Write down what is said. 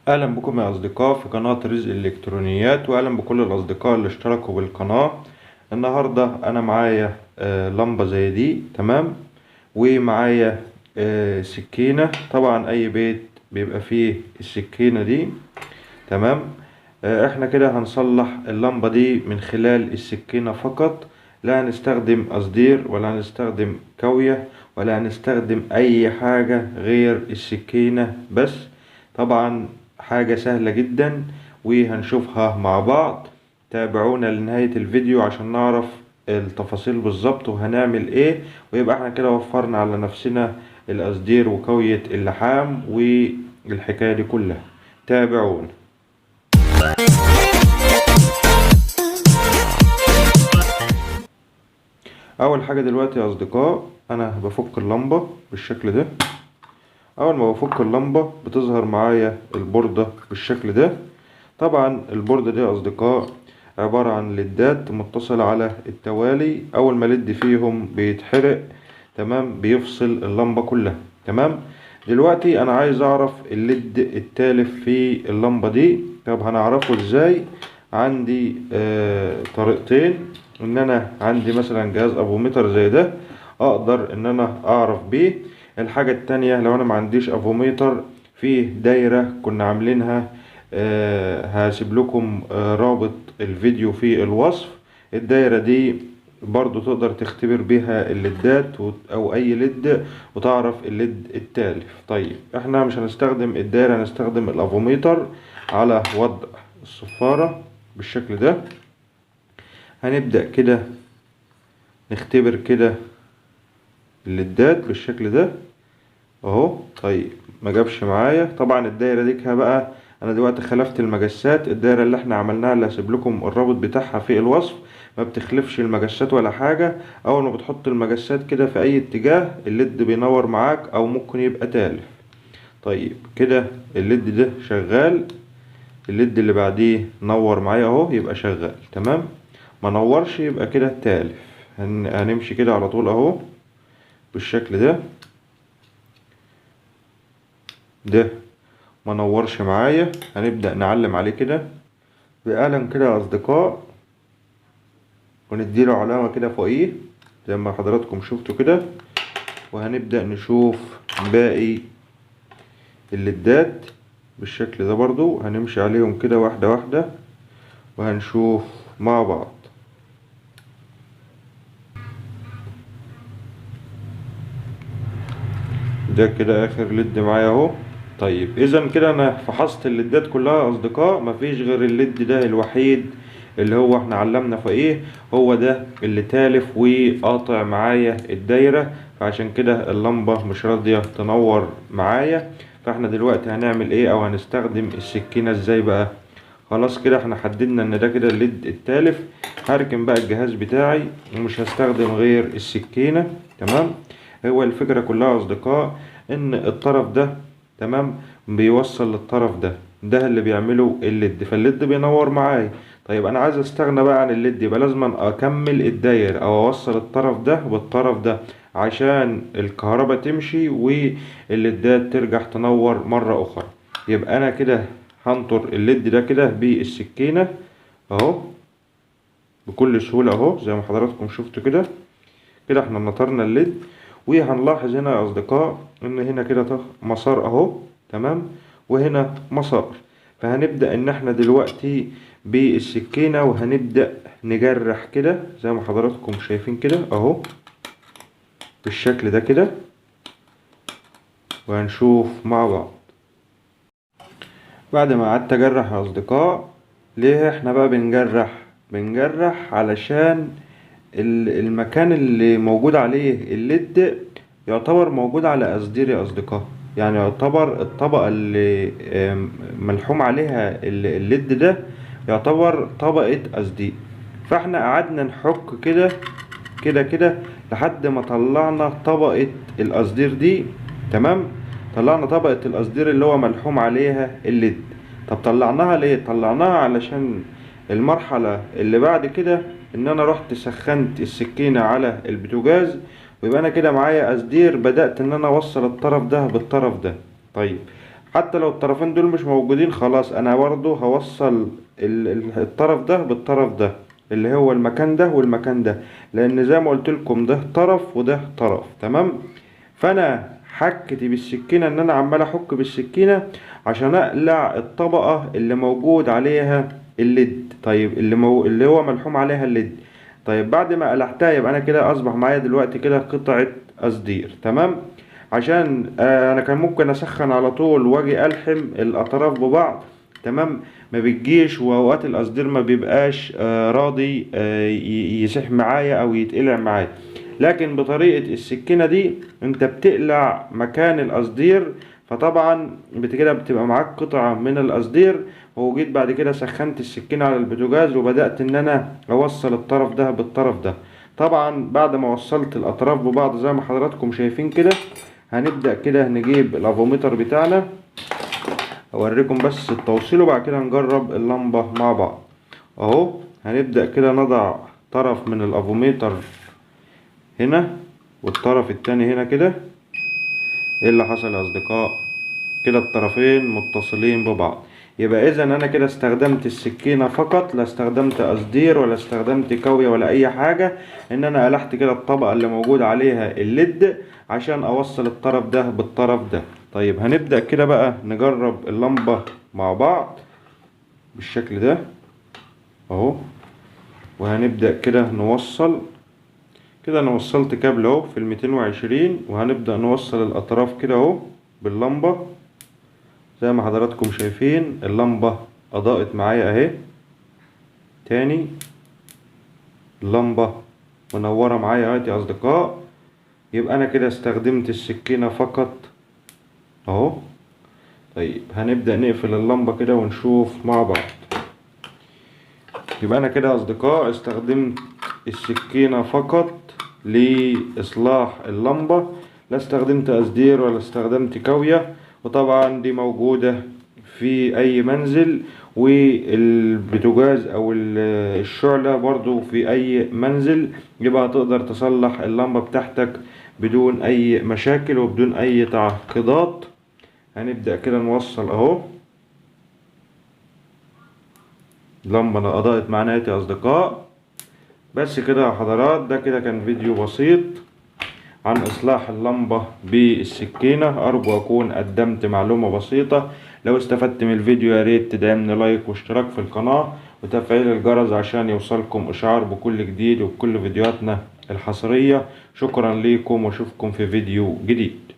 اهلا بكم يا اصدقاء في قناة رزق الالكترونيات، واهلا بكل الاصدقاء اللي اشتركوا بالقناة. النهاردة انا معايا لمبة زي دي، تمام. ومعايا سكينة. طبعا اي بيت بيبقى فيه السكينة دي، تمام. احنا كده هنصلح اللمبة دي من خلال السكينة فقط. لا هنستخدم قصدير ولا هنستخدم كاوية ولا هنستخدم اي حاجة غير السكينة بس. طبعا حاجة سهلة جدا وهنشوفها مع بعض. تابعونا لنهاية الفيديو عشان نعرف التفاصيل بالظبط وهنعمل ايه، ويبقى احنا كده وفرنا على نفسنا القصدير وكاوية اللحام والحكاية دي كلها. تابعونا. اول حاجة دلوقتي يا اصدقاء انا بفك اللمبة بالشكل ده. اول ما بفك اللمبة بتظهر معايا البوردة بالشكل ده. طبعا البوردة دي يا اصدقاء عبارة عن ليدات متصلة على التوالي. اول ما ليد فيهم بيتحرق، تمام، بيفصل اللمبة كلها، تمام. دلوقتي انا عايز اعرف الليد التالف في اللمبة دي. طب هنعرفه ازاي؟ عندي طريقتين. ان انا عندي مثلا جهاز افوميتر زي ده اقدر ان انا اعرف بيه. الحاجة التانية لو انا ما عنديش افوميتر، فيه دايرة كنا عاملينها، هسيب لكم رابط الفيديو في الوصف. الدايرة دي برضو تقدر تختبر بيها الليدات او اي ليد وتعرف الليد التالف. طيب احنا مش هنستخدم الدايرة، هنستخدم الافوميتر على وضع الصفارة بالشكل ده. هنبدأ كده نختبر كده الليدات بالشكل ده اهو. طيب ما جابش معايا. طبعا الدايره دي بقى انا دلوقتي خلفت المجسات. الدايره اللي احنا عملناها اللي هسيب لكم الرابط بتاعها في الوصف ما بتخلفش المجسات ولا حاجه. اول ما بتحط المجسات كده في اي اتجاه الليد بينور معاك او ممكن يبقى تالف. طيب كده الليد ده شغال. الليد اللي بعديه نور معايا اهو يبقى شغال، تمام. ما نورش يبقى كده تالف. هنمشي كده على طول اهو بالشكل ده ما نورش معايا. هنبدأ نعلم عليه كده بقلم كده يا اصدقاء، ونديله علامة كده فوقيه زي ما حضراتكم شفتوا كده. وهنبدأ نشوف باقي الليدات بالشكل ده برضو. هنمشي عليهم كده واحدة واحدة وهنشوف مع بعض. ده كده اخر ليد معايا اهو. طيب اذا كده انا فحصت الليدات كلها يا اصدقاء، مفيش غير الليد ده الوحيد اللي هو احنا علمنا فوقيه، هو ده اللي تالف وقاطع معايا الدايرة. فعشان كده اللمبة مش راضية تنور معايا. فاحنا دلوقتي هنعمل ايه او هنستخدم السكينة ازاي بقى؟ خلاص كده احنا حددنا ان ده كده الليد التالف. هركن بقى الجهاز بتاعي ومش هستخدم غير السكينة، تمام. هو الفكرة كلها يا اصدقاء ان الطرف ده، تمام، بيوصل للطرف ده اللي بيعمله الليد، فالليد بينور معايا. طيب انا عايز استغنى بقى عن الليد، يبقى لازم اكمل الداير او اوصل الطرف ده بالطرف ده عشان الكهرباء تمشي والليدات ترجع تنور مرة اخرى. يبقى انا كده هنطر الليد ده كده بالسكينة اهو بكل سهولة اهو زي ما حضراتكم شفتوا كده. كده احنا نطرنا الليد. وهنلاحظ هنا يا اصدقاء ان هنا كده مسار اهو، تمام، وهنا مسار. فهنبدأ ان احنا دلوقتي بالسكينة وهنبدأ نجرح كده زي ما حضراتكم شايفين كده اهو بالشكل ده كده، وهنشوف مع بعض. بعد ما قعدت اجرح يا اصدقاء، ليه احنا بقى بنجرح علشان المكان اللي موجود عليه الليد يعتبر موجود على قصدير يا أصدقاء. يعني يعتبر الطبقة اللي ملحوم عليها الليد ده يعتبر طبقة قصدير. فاحنا قعدنا نحك كده كده كده لحد ما طلعنا طبقة القصدير دي، تمام. طلعنا طبقة القصدير اللي هو ملحوم عليها الليد. طب طلعناها ليه؟ طلعناها علشان المرحلة اللي بعد كده ان انا رحت سخنت السكينة على البوتاجاز، ويبقى انا كده معايا قصدير بدأت ان انا اوصل الطرف ده بالطرف ده. طيب حتى لو الطرفين دول مش موجودين خلاص انا برضو هوصل الطرف ده بالطرف ده، اللي هو المكان ده والمكان ده، لان زي ما قلت لكم ده طرف وده طرف. تمام. فانا حكتي بالسكينه ان انا عمال احك بالسكينه عشان اقلع الطبقه اللي موجود عليها الليد. طيب اللي هو ملحوم عليها الليد. طيب بعد ما قلعتها يبقى انا كده اصبح معايا دلوقتي كده قطعه قصدير. تمام. عشان انا كان ممكن اسخن على طول واجي الحم الاطراف ببعض. تمام. ما بتجيش، واوقات القصدير ما بيبقاش راضي يسيح معايا او يتقلع معايا. لكن بطريقة السكينة دي انت بتقلع مكان القصدير، فطبعا كده بتبقى معاك قطعة من القصدير. وجيت بعد كده سخنت السكينة على البوتاجاز وبدأت ان انا اوصل الطرف ده بالطرف ده. طبعا بعد ما وصلت الاطراف ببعض زي ما حضراتكم شايفين كده، هنبدأ كده نجيب الافوميتر بتاعنا، اوريكم بس التوصيل وبعد كده نجرب اللمبة مع بعض. اهو هنبدأ كده نضع طرف من الافوميتر هنا والطرف التاني هنا كده. ايه اللي حصل يا اصدقاء؟ كده الطرفين متصلين ببعض. يبقى اذا انا كده استخدمت السكينة فقط، لا استخدمت قصدير ولا استخدمت كاوية ولا اي حاجة. ان انا قلحت كده الطبقة اللي موجود عليها الليد عشان اوصل الطرف ده بالطرف ده. طيب هنبدأ كده بقى نجرب اللمبة مع بعض بالشكل ده اهو. وهنبدأ كده نوصل كده. انا وصلت كابل اهو في 220، وهنبدأ نوصل الاطراف كده اهو باللمبة. زي ما حضراتكم شايفين اللمبة اضاءت معايا اهي. تاني اللمبة منورة معايا اهي يا اصدقاء. يبقى انا كده استخدمت السكينة فقط اهو. طيب هنبدأ نقفل اللمبة كده ونشوف مع بعض. يبقى انا كده يا اصدقاء استخدمت السكينة فقط لإصلاح اللمبة، لا استخدمت قصدير ولا استخدمت كاوية. وطبعا دي موجودة في أي منزل، والبوتاجاز أو الشعلة برضو في أي منزل. يبقى تقدر تصلح اللمبة بتاعتك بدون أي مشاكل وبدون أي تعقيدات. هنبدأ كده نوصل أهو. اللمبة أضاءت معانا يا أصدقاء. بس كده يا حضرات، ده كده كان فيديو بسيط عن إصلاح اللمبة بالسكينة. أرجو أكون قدمت معلومة بسيطة. لو استفدت من الفيديو يا ريت تدعمني لايك واشتراك في القناة وتفعيل الجرس عشان يوصلكم إشعار بكل جديد وبكل فيديوهاتنا الحصرية. شكرا لكم واشوفكم في فيديو جديد.